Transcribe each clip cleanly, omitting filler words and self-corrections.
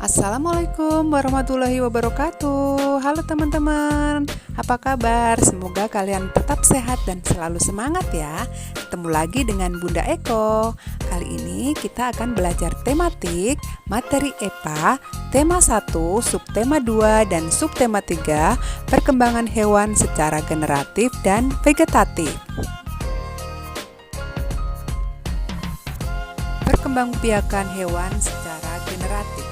Assalamualaikum warahmatullahi wabarakatuh. Halo teman-teman, apa kabar? Semoga kalian tetap sehat dan selalu semangat ya. Ketemu lagi dengan Bunda Eko. Kali ini kita akan belajar tematik, materi EPA, tema 1, subtema 2, dan subtema 3, perkembangan hewan secara generatif dan vegetatif. Perkembangbiakan hewan secara generatif.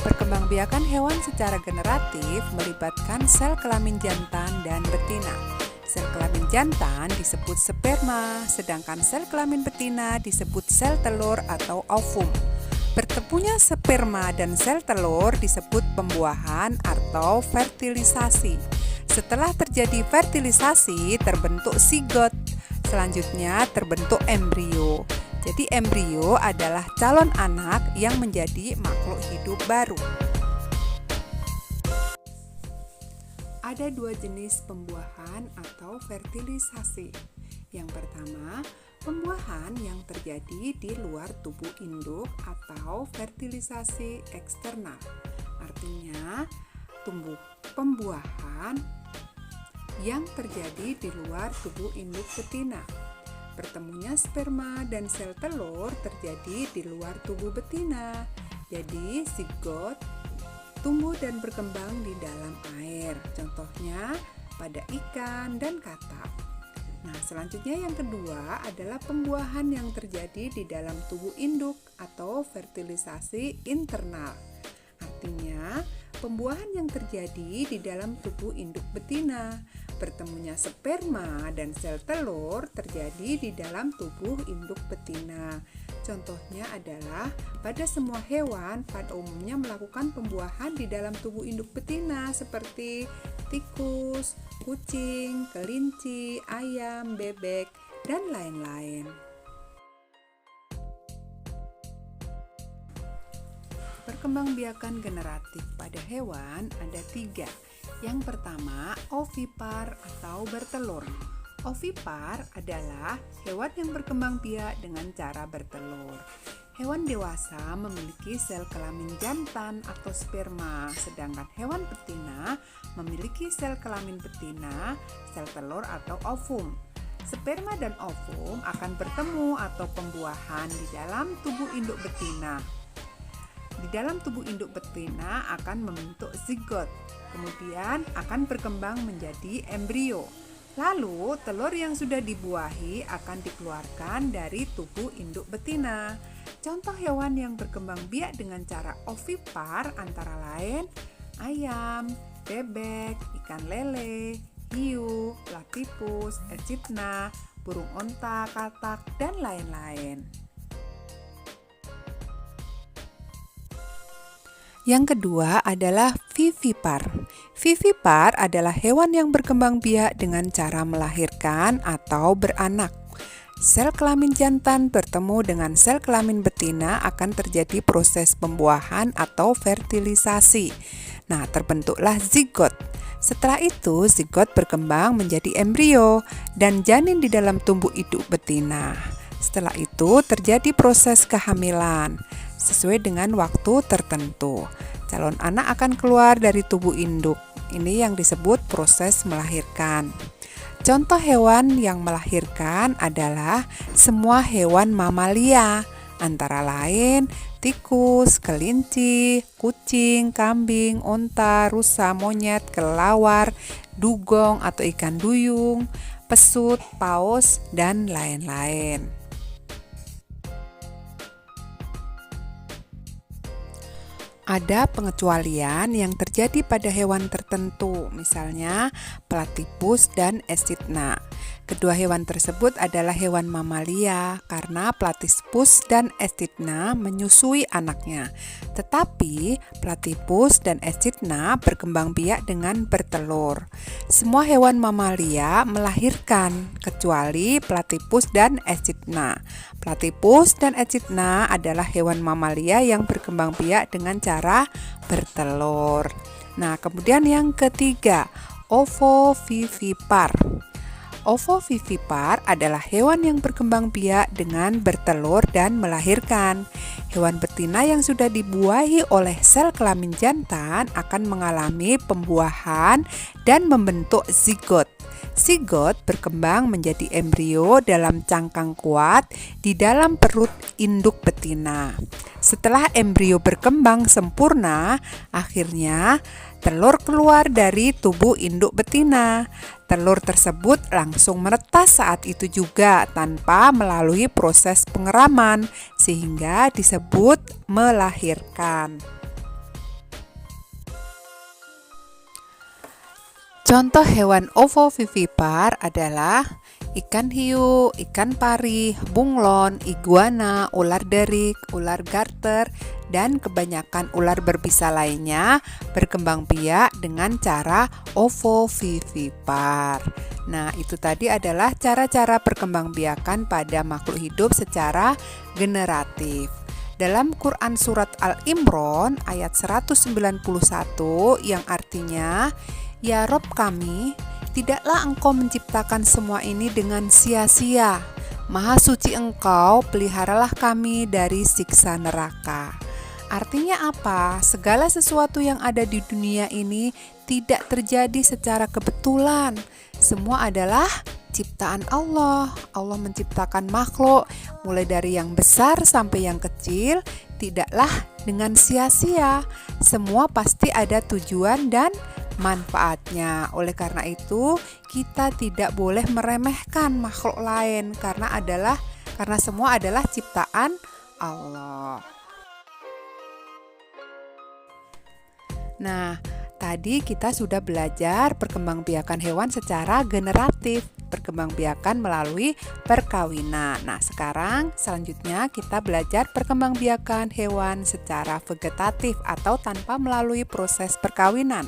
Perkembangbiakan hewan secara generatif melibatkan sel kelamin jantan dan betina. Sel kelamin jantan disebut sperma, sedangkan sel kelamin betina disebut sel telur atau ovum. Bertemunya sperma dan sel telur disebut pembuahan atau fertilisasi. Setelah terjadi fertilisasi, terbentuk zigot. Selanjutnya terbentuk embrio. Jadi embrio adalah calon anak yang menjadi makhluk hidup baru. Ada dua jenis pembuahan atau fertilisasi. Yang pertama, pembuahan yang terjadi di luar tubuh induk atau fertilisasi eksternal. Artinya, pembuahan yang terjadi di luar tubuh induk betina. Bertemunya sperma dan sel telur terjadi di luar tubuh betina. Jadi zigot tumbuh dan berkembang di dalam air. Contohnya pada ikan dan katak. Nah, selanjutnya yang kedua adalah pembuahan yang terjadi di dalam tubuh induk atau fertilisasi internal. Artinya, pembuahan yang terjadi di dalam tubuh induk betina. Bertemunya sperma dan sel telur terjadi di dalam tubuh induk betina. Contohnya adalah pada semua hewan pada umumnya melakukan pembuahan di dalam tubuh induk betina seperti tikus, kucing, kelinci, ayam, bebek, dan lain-lain. Perkembangbiakan generatif pada hewan ada 3. Yang pertama, ovipar atau bertelur. Ovipar adalah hewan yang berkembang biak dengan cara bertelur. Hewan dewasa memiliki sel kelamin jantan atau sperma, sedangkan hewan betina memiliki sel kelamin betina, sel telur atau ovum. Sperma dan ovum akan bertemu atau pembuahan di dalam tubuh induk betina. Di dalam tubuh induk betina akan membentuk zigot, kemudian akan berkembang menjadi embrio. Lalu telur yang sudah dibuahi akan dikeluarkan dari tubuh induk betina. Contoh hewan yang berkembang biak dengan cara ovipar antara lain ayam, bebek, ikan lele, hiu, platypus, echidna, burung onta, katak, dan lain-lain. Yang kedua adalah vivipar. Vivipar adalah hewan yang berkembang biak dengan cara melahirkan atau beranak. Sel kelamin jantan bertemu dengan sel kelamin betina akan terjadi proses pembuahan atau fertilisasi. Nah, terbentuklah zigot. Setelah itu, zigot berkembang menjadi embrio dan janin di dalam tubuh induk betina. Setelah itu, terjadi proses kehamilan. Sesuai dengan waktu tertentu, calon anak akan keluar dari tubuh induk. Ini yang disebut proses melahirkan. Contoh hewan yang melahirkan adalah semua hewan mamalia, antara lain tikus, kelinci, kucing, kambing, onta, rusa, monyet, kelelawar, dugong atau ikan duyung, pesut, paus, dan lain-lain. Ada pengecualian yang terjadi pada hewan tertentu, misalnya platypus dan echidna. Kedua hewan tersebut adalah hewan mamalia karena platypus dan echidna menyusui anaknya. Tetapi platypus dan echidna berkembang biak dengan bertelur. Semua hewan mamalia melahirkan kecuali platypus dan echidna. Platypus dan echidna adalah hewan mamalia yang berkembang biak dengan cara bertelur. Nah, kemudian yang ketiga, ovovivipar. Ovovivipar adalah hewan yang berkembang biak dengan bertelur dan melahirkan. Hewan betina yang sudah dibuahi oleh sel kelamin jantan akan mengalami pembuahan dan membentuk zigot. Zigot berkembang menjadi embrio dalam cangkang kuat di dalam perut induk betina. Setelah embrio berkembang sempurna, akhirnya telur keluar dari tubuh induk betina. Telur tersebut langsung menetas saat itu juga tanpa melalui proses pengeraman, sehingga disebut melahirkan. Contoh hewan ovovivipar adalah ikan hiu, ikan pari, bunglon, iguana, ular derik, ular garter, dan kebanyakan ular berbisa lainnya berkembang biak dengan cara ovovivipar. Nah, itu tadi adalah cara-cara perkembangbiakan pada makhluk hidup secara generatif. Dalam Quran Surat Al-Imran ayat 191 yang artinya, "Ya Rob kami, tidaklah Engkau menciptakan semua ini dengan sia-sia. Maha suci Engkau, peliharalah kami dari siksa neraka." Artinya apa? Segala sesuatu yang ada di dunia ini tidak terjadi secara kebetulan. Semua adalah ciptaan Allah. Allah menciptakan makhluk mulai dari yang besar sampai yang kecil tidaklah dengan sia-sia. Semua pasti ada tujuan dan manfaatnya. Oleh karena itu, kita tidak boleh meremehkan makhluk lain karena semua adalah ciptaan Allah. Nah, tadi kita sudah belajar perkembangbiakan hewan secara generatif, perkembangbiakan melalui perkawinan. Nah, selanjutnya kita belajar perkembangbiakan hewan secara vegetatif atau tanpa melalui proses perkawinan.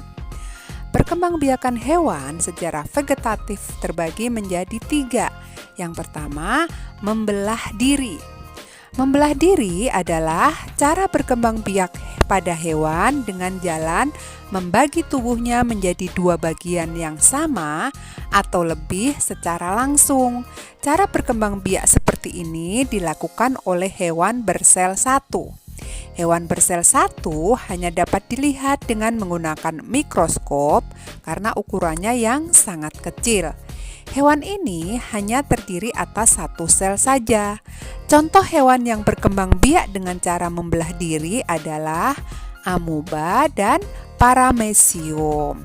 Perkembangbiakan hewan secara vegetatif terbagi menjadi 3. Yang pertama, membelah diri. Membelah diri adalah cara berkembang biak pada hewan dengan jalan membagi tubuhnya menjadi 2 bagian yang sama atau lebih secara langsung. Cara berkembang biak seperti ini dilakukan oleh hewan bersel 1. Hewan bersel 1 hanya dapat dilihat dengan menggunakan mikroskop karena ukurannya yang sangat kecil. Hewan ini hanya terdiri atas 1 sel saja. Contoh hewan yang berkembang biak dengan cara membelah diri adalah amoeba dan paramecium.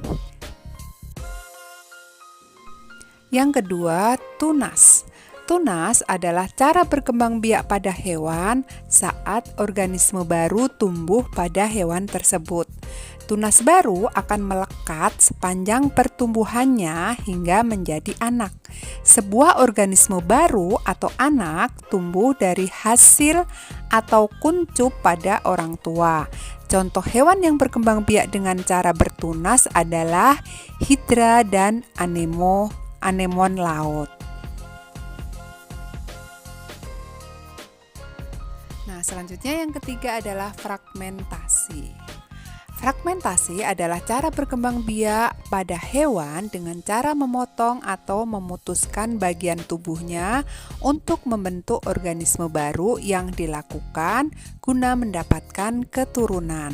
Yang kedua, tunas. Tunas adalah cara berkembang biak pada hewan saat organisme baru tumbuh pada hewan tersebut. Tunas baru akan melekat sepanjang pertumbuhannya hingga menjadi anak. Sebuah organisme baru atau anak tumbuh dari hasil atau kuncup pada orang tua. Contoh hewan yang berkembang biak dengan cara bertunas adalah hidra dan anemon laut. Nah, selanjutnya yang ketiga adalah fragmentasi. Fragmentasi adalah cara berkembang biak pada hewan dengan cara memotong atau memutuskan bagian tubuhnya untuk membentuk organisme baru yang dilakukan guna mendapatkan keturunan.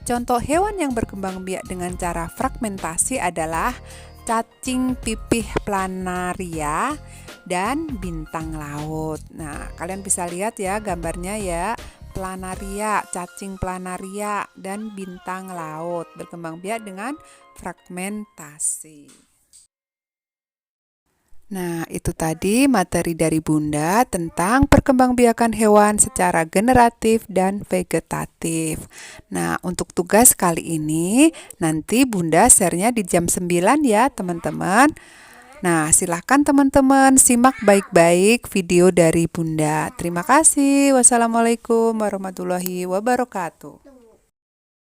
Contoh hewan yang berkembang biak dengan cara fragmentasi adalah cacing pipih planaria dan bintang laut. Nah, kalian bisa lihat ya gambarnya ya. Planaria, cacing planaria, dan bintang laut berkembang biak dengan fragmentasi. Nah, itu tadi materi dari Bunda tentang perkembangbiakan hewan secara generatif dan vegetatif. Nah, untuk tugas kali ini nanti Bunda share-nya di jam 9 ya, teman-teman. Nah, silahkan teman-teman simak baik-baik video dari Bunda. Terima kasih. Wassalamualaikum warahmatullahi wabarakatuh.